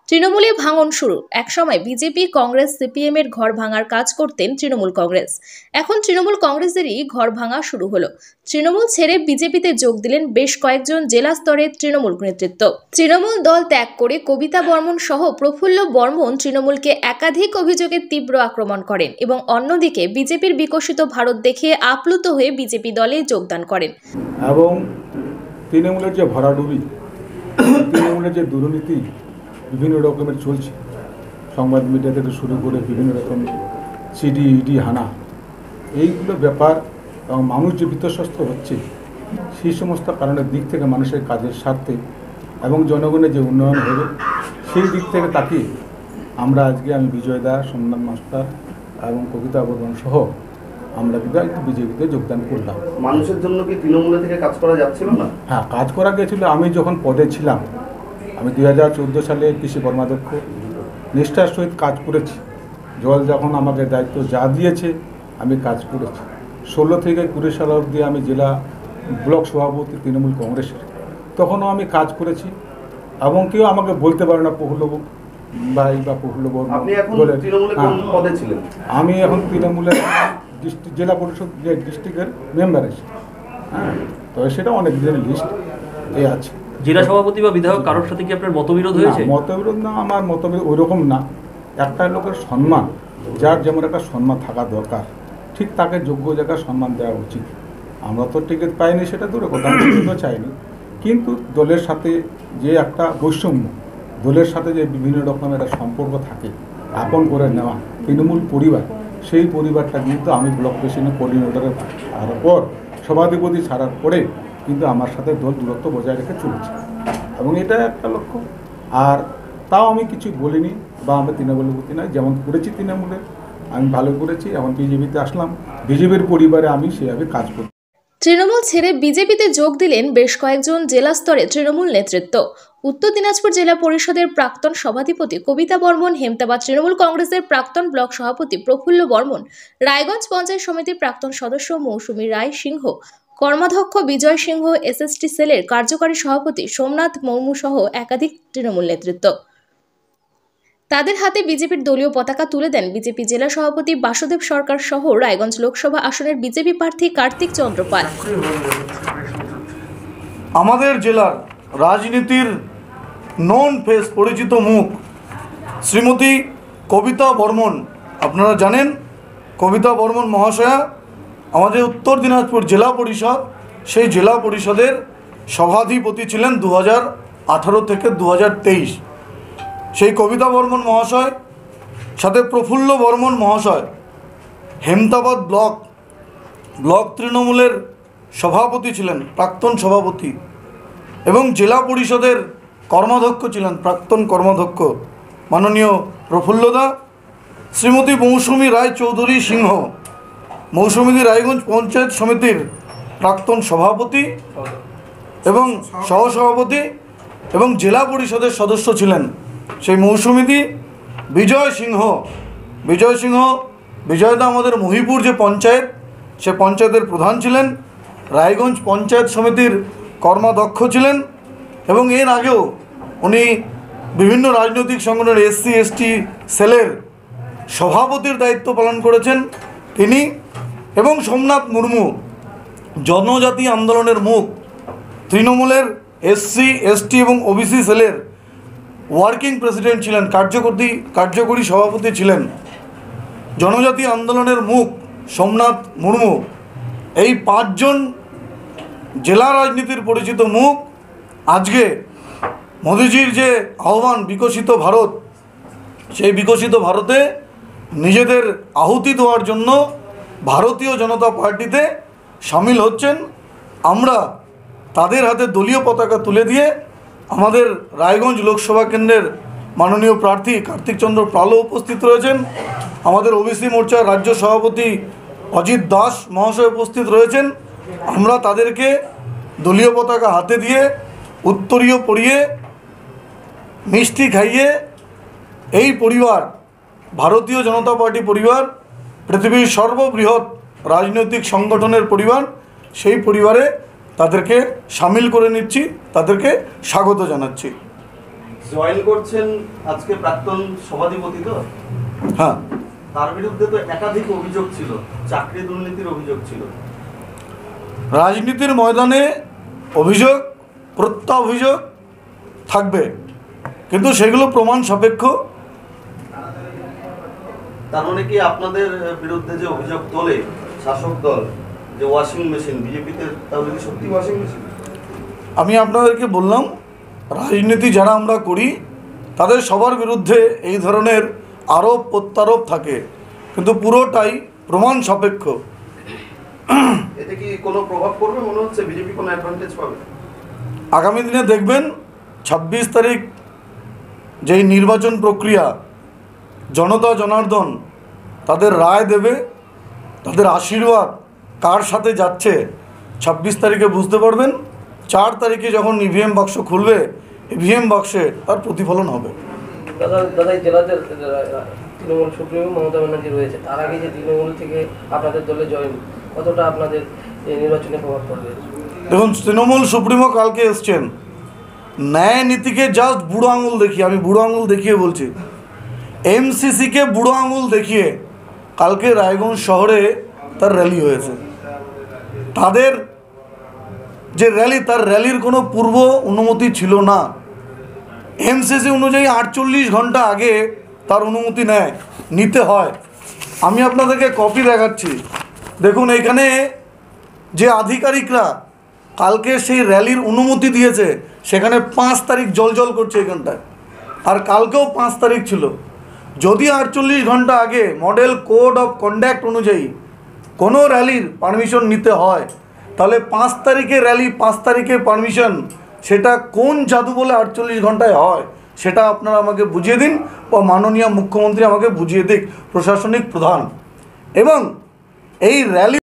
তৃণমূলে ভাঙন শুরু। একসময় বিজেপি, কংগ্রেস, সিপিএম এর ঘর ভাঙার কাজ করতেন তৃণমূল কংগ্রেস। এখন তৃণমূল কংগ্রেসেরই ঘর ভাঙা শুরু হলো। তৃণমূল ছেড়ে বিজেপিতে যোগ দিলেন বেশ কয়েকজন জেলা স্তরের তৃণমূল নেতৃত্ব। তৃণমূল দল ত্যাগ করে কবিতা বর্মন সহ প্রফুল্ল বর্মন তৃণমূলকে একাধিক অভিযোগে তীব্র আক্রমণ করেন এবং অন্যদিকে বিজেপির বিকশিত ভারত দেখে আপ্লুত হয়ে বিজেপি দলে যোগদান করেন। এবং তৃণমূলের যে ভরাডুবি, তৃণমূলের যে দুর্নীতি বিভিন্ন রকমের চলছে, সংবাদ মিডিয়া থেকে শুরু করে বিভিন্ন রকম সিডি ইডি হানা, এইগুলো ব্যাপার এবং মানুষ যে বিতস্ত হচ্ছে সেই সমস্ত কারণের দিক থেকে মানুষের কাজের স্বার্থে এবং জনগণের যে উন্নয়ন হবে সেই দিক থেকে তাকিয়ে আমরা আজকে আমি বিজয় দা, সোমনাথ মাস্টার এবং কবিতা বর্মন সহ আমরা কিন্তু বিজেপিতে যোগদান করলাম। মানুষের জন্য কি তৃণমূলে থেকে কাজ করা যাচ্ছিল না? হ্যাঁ, কাজ করা গিয়েছিল। আমি যখন পদে ছিলাম, আমি 2014 সালে কৃষি কর্মাধ্যক্ষ, নিষ্ঠার সহিত কাজ করেছি। জল যখন আমাকে দায়িত্ব যা দিয়েছে আমি কাজ করেছি। 16 থেকে 20 সাল অবধি আমি জেলা ব্লক সভাপতি তৃণমূল কংগ্রেসের, তখনও আমি কাজ করেছি এবং কেউ আমাকে বলতে পারে না প্রফুল্ল ভাই বা প্রফুল্ল বর্মন। আমি এখন তৃণমূলের জেলা পরিষদ যে ডিস্ট্রিক্টের মেম্বার আছি। হ্যাঁ, তবে সেটা অনেক দিনের লিস্ট আছে। জেলা সভাপতি বা বিধায়ক কারোর সাথে কি আপনার মতবিরোধ হয়েছে? মতবিরোধ না, আমার মতবিরোধ ওই রকম না। একটা লোকের সম্মান, যার যেমন একটা সম্মান থাকা দরকার, ঠিক তাকে যোগ্য জায়গায় সম্মান দেওয়া উচিত। আমরা তো টিকিট পাইনি, সেটা দূরে কথা, আমি তো চাইনি। কিন্তু দলের সাথে যে একটা বৈষম্য, দলের সাথে যে বিভিন্ন রকমের একটা সম্পর্ক থাকে, আপন করে নেওয়া তৃণমূল পরিবার, সেই পরিবারটা কিন্তু আমি ব্লক প্রেসিডেন্ট কোঅর্ডিনেটরের ছাড়ার পর, সভাধিপতি ছাড়ার পরে কিন্তু আমার সাথে দল দূরত্ব বজায় রেখে চলেছে এবং এটা একটা লক্ষ্য। আর তাও আমি কিছু বলিনি বা আমরা তৃণমূলের প্রতি নয়, যেমন করেছি তৃণমূলে আমি ভালো করেছি। এখন বিজেপিতে আসলাম, বিজেপির পরিবারে আমি সেভাবে কাজ করি। তৃণমূল ছেড়ে বিজেপিতে যোগ দিলেন বেশ কয়েকজন জেলা স্তরে তৃণমূল নেতৃত্ব। উত্তর দিনাজপুর জেলা পরিষদের প্রাক্তন সভাধিপতি কবিতা বর্মন, হেমতাবাদ তৃণমূল কংগ্রেসের প্রাক্তন ব্লক সভাপতি প্রফুল্ল বর্মন, রায়গঞ্জ পঞ্চায়েত সমিতির প্রাক্তন সদস্য মৌসুমী রায় সিংহ, কর্মাধ্যক্ষ বিজয় সিংহ, এসএসটি সেলের কার্যকারী সভাপতি সোমনাথ মৌমু সহ একাধিক তৃণমূল নেতৃত্ব। তাদের হাতে বিজেপির দলীয় পতাকা তুলে দেন বিজেপি জেলা সভাপতি বাসুদেব সরকার সহ রায়গঞ্জ লোকসভা আসনের বিজেপি প্রার্থী কার্তিক চন্দ্র পাল। আমাদের জেলার রাজনীতির নন ফেস, পরিচিত মুখ শ্রীমতী কবিতা বর্মন। আপনারা জানেন কবিতা বর্মন মহাশয়া আমাদের উত্তর দিনাজপুর জেলা পরিষদ, সেই জেলা পরিষদের সভাধিপতি ছিলেন 2018 থেকে 2023। সেই কবিতা বর্মন মহাশয় সাথে প্রফুল্ল বর্মন মহাশয় হেমতাবাদ ব্লক তৃণমূলের সভাপতি ছিলেন, প্রাক্তন সভাপতি, এবং জেলা পরিষদের কর্মাধ্যক্ষ ছিলেন, প্রাক্তন কর্মাধ্যক্ষ মাননীয় প্রফুল্লদা। শ্রীমতী মৌসুমী রায় চৌধুরী সিংহ, মৌসুমীদি রায়গঞ্জ পঞ্চায়েত সমিতির প্রাক্তন সভাপতি এবং সহসভাপতি এবং জেলা পরিষদের সদস্য ছিলেন সেই মৌসুমীদি। বিজয়দা আমাদের মহিপুর যে পঞ্চায়েত, সে পঞ্চায়েতের প্রধান ছিলেন, রায়গঞ্জ পঞ্চায়েত সমিতির কর্মাধ্যক্ষ ছিলেন এবং এর আগেও উনি বিভিন্ন রাজনৈতিক সংগঠনের এসসি এসটি সেলের সভাপতির দায়িত্ব পালন করেছেন তিনি। এবং সোমনাথ মুর্মু জনজাতি আন্দোলনের মুখ, তৃণমূলের এসসি এসটি এবং ওবিসি সেলের ওয়ার্কিং প্রেসিডেন্ট ছিলেন, কার্যকরী সভাপতি ছিলেন। জনজাতি আন্দোলনের মুখ সোমনাথ মুর্মু, এই 5 জন জেলা রাজনীতির পরিচিত মুখ আজকে মোদিজির যে আহ্বান বিকশিত ভারত, সেই বিকশিত ভারতে নিজেদের আহুতি দেওয়ার জন্য ভারতীয় জনতা পার্টিতে সামিল হচ্ছেন। আমরা তাদের হাতে দলীয় পতাকা তুলে দিয়ে আমাদের রায়গঞ্জ লোকসভা কেন্দ্রের মাননীয় প্রার্থী কার্তিক চন্দ্র পালও উপস্থিত রয়েছেন, আমাদের ওবিসি মোর্চার রাজ্য সভাপতি অজিত দাস মহাশয় উপস্থিত রয়েছেন। আমরা তাদেরকে দলীয় পতাকা হাতে দিয়ে, উত্তরীয় পরিয়ে, মিষ্টি খাইয়ে এই পরিবার, ভারতীয় জনতা পার্টি পরিবার, পৃথিবীর সর্ববৃহৎ রাজনৈতিক সংগঠনের পরিবার, সেই পরিবারে তাদেরকে সামিল করে নিচ্ছি, তাদেরকে স্বাগত জানাচ্ছি। জয়েন করছেন আজকে প্রাক্তন সভাধিপতি, তো হ্যাঁ, তার বিরুদ্ধে তো একাধিক অভিযোগ ছিল, চাকরি দুর্নীতির অভিযোগ ছিল। রাজনীতির ময়দানে অভিযোগ প্রত্যাভিযোগ থাকবে, কিন্তু সেগুলো প্রমাণ সাপেক্ষ। তার মানে কি আপনাদের বিরুদ্ধে যে অভিযোগ তোলে শাসক দল, যে ওয়াশিং মেশিন বিজেপিতে, তাহলে কি সত্যি ওয়াশিং মেশিন? আমি আপনাদেরকে বললাম, রাজনীতি যারা আমরা করি তাদের সবার বিরুদ্ধে এই ধরনের আরোপ প্রত্যারোপ থাকে, কিন্তু পুরোটাই প্রমাণ সাপেক্ষ। এতে কি কোনো প্রভাব পড়বে মনে হচ্ছে? বিজেপি কোনো অ্যাডভান্টেজ পাবে? আগামী দিনে দেখবেন 26 তারিখ যেই নির্বাচন প্রক্রিয়া, জনতা জনার্দন তাদের রায় দেবে, তাদের আশীর্বাদ কার সাথে যাচ্ছে 26 তারিখে বুঝতে পারবেন। 4 তারিখে যখন ইভিএম বাক্স খুলবে, ইভিএম বাক্সে তার প্রতিফলন হবে। দাদা এই জেলাতে তৃণমূল সুপ্রিমো মমতা ব্যানার্জি রয়েছে, তার আগে যে তৃণমূল থেকে আপনাদের দলে জয়েন, কতটা আপনাদের এই নির্বাচনে প্রভাব পড়বে? দেখুন, তৃণমূল সুপ্রিমো কালকে এসছেন, ন্যায় নীতিকে জাস্ট বুড়ো আঙুল দেখিয়ে, আমি বুড়ো আঙুল দেখিয়ে বলছি, এমসিসিকে বুড়ো আঙুল দেখিয়ে কালকে রায়গঞ্জ শহরে তার র্যালি হয়েছে। তাদের যে র্যালি, তার র্যালির কোনো পূর্ব অনুমতি ছিল না। এমসিসি অনুযায়ী 48 ঘন্টা আগে তার অনুমতি নিতে হয়। আমি আপনাদেরকে কপি দেখাচ্ছি, দেখুন এইখানে যে আধিকারিকরা কালকে সেই র্যালির অনুমতি দিয়েছে, সেখানে 5 তারিখ জল করছে এখানটায়, আর কালকেও 5 তারিখ ছিল। যদি 48 ঘন্টা আগে মডেল কোড অফ কন্ডাক্ট অনুযায়ী কোনো র্যালির পারমিশন নিতে হয়, তাহলে 5 তারিখে র্যালি, 5 তারিখে পারমিশন, সেটা কোন জাদু বলে 48 ঘন্টায় হয় সেটা আপনারা আমাকে বুঝিয়ে দিন, বা মাননীয় মুখ্যমন্ত্রী আমাকে বুঝিয়ে দিক, প্রশাসনিক প্রধান। এবং এই র্যালি